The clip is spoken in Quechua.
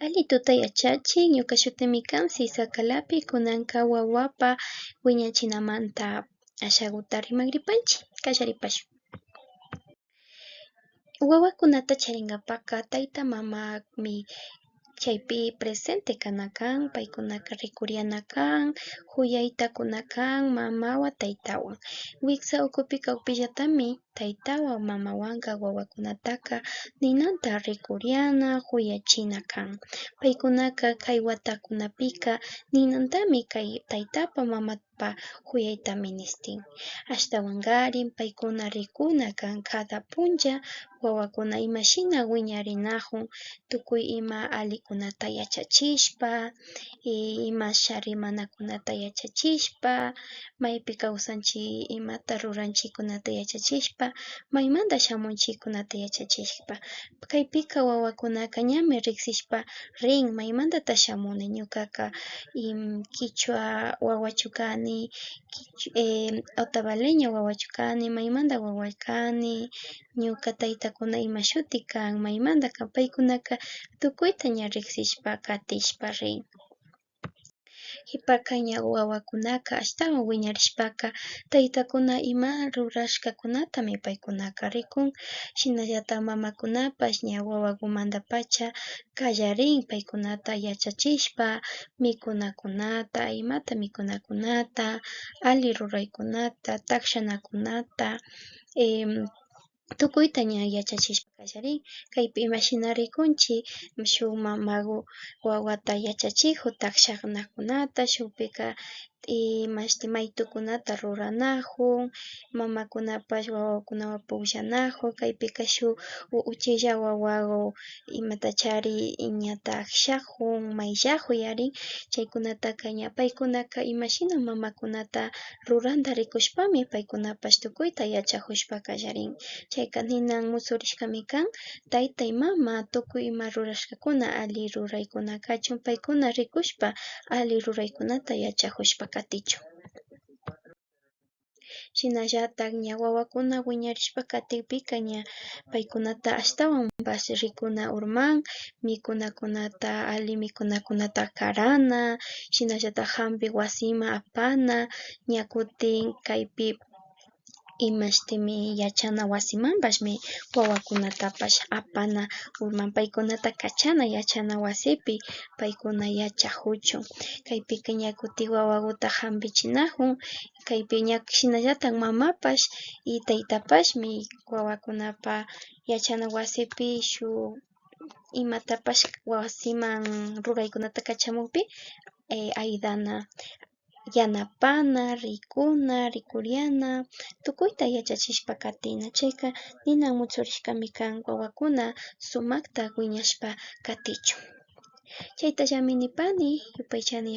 Ali tuta yachachik, ñuka shutimi kan Sisakalapi, kunanka wawapa wiñachinamanta ashaguta rimanripanchik, kallaripashun. Wawakunata charinkapak tayta mamami chaypi presente kana kan, paykunaka rikuriana kan, khuyaytakuna kan mamawan taytawan. Wiksa ukupi kawpillatami taytawan mamawanka wawakunataka ninanta rikuriana, khuyachina kan. Paykunaka kay watakunapika ninantami kay taytapa mamapa khuyaytami nistin. Ashtawankarin paykuna rikuna kan cada punlla wawakuna imashina wiñarinakun tukuy ima allikunata yachachishpa, imasha rimanakunata yachachishpa, maypi kawsanchik imata ruranchikkunata yachachishpa, maymanta shamunchikkunata yachachishpa. Kaypika wawakunaka ñami riksishpa rin maymantata shamuni ñukaka kichwa wawachu kani, otavaleña wawachu kani, maymanta wawa kani, ñuka taytakuna ima shuti kan, maymanta kan, paykunaka tukuyta ña riksishpa katishpa rin. Hipaka ña wawakunaka ashtawan wiñarishpaka taytakuna ima rurashkakunatami paykunaka rikun, shinallatak mamakunapash ña wawakumantapacha kallarin paykunata yachachishpa mikunakunata, imata mikunakunata, alli ruraykunata, takshanakunata, tukuyta ña yachachishpa kallarin, kaypi imashina rikunchik shuk mama wawata yachachikun takshanakunata, shukpika imashti maytukunata ruranakun, mamakunapash wawakunawan pukllanakun, kaypika shuk uchilla wawawan imatachari ñatak shakun, mayllakun yarin chaykunataka ña paykunaka imashina mamakunata ruranta rikushpami paykunapash tukuyta yachakushpa kallarin. Chayka ninan musurishkami kan tayta y mama tukuy ima rurashkakuna alli ruraykuna kachun paykuna rikushpa alli ruraykunata yachakushpa katichun. Shinallatak ña wawakuna wiñarishpa katikpika ña paykunata ashtawanpas rikuna urman, mikunakunata alli mikunakunata karana, shinallatak hampi wasiman apana, ña kutin kaypi imashtimi yachana wasimanpashmi wawakunatapash apana urman paykunata kachana yachana wasipi paykuna yachakuchun. Kaypika ña kutin wawakuta hampichinakun, kaypi ña shinallatak mamapash y taytapashmi wawakunapa yachana wasipi shuk imatapash wasiman ruraykunata kachamukpi aydana, yanapana, rikuna, rikuriana, tukuyta yachachishpa katina chayka ninan musurishkami kan wawakuna sumakta wiñashpa katichun. Chaytallami nipani yupaychani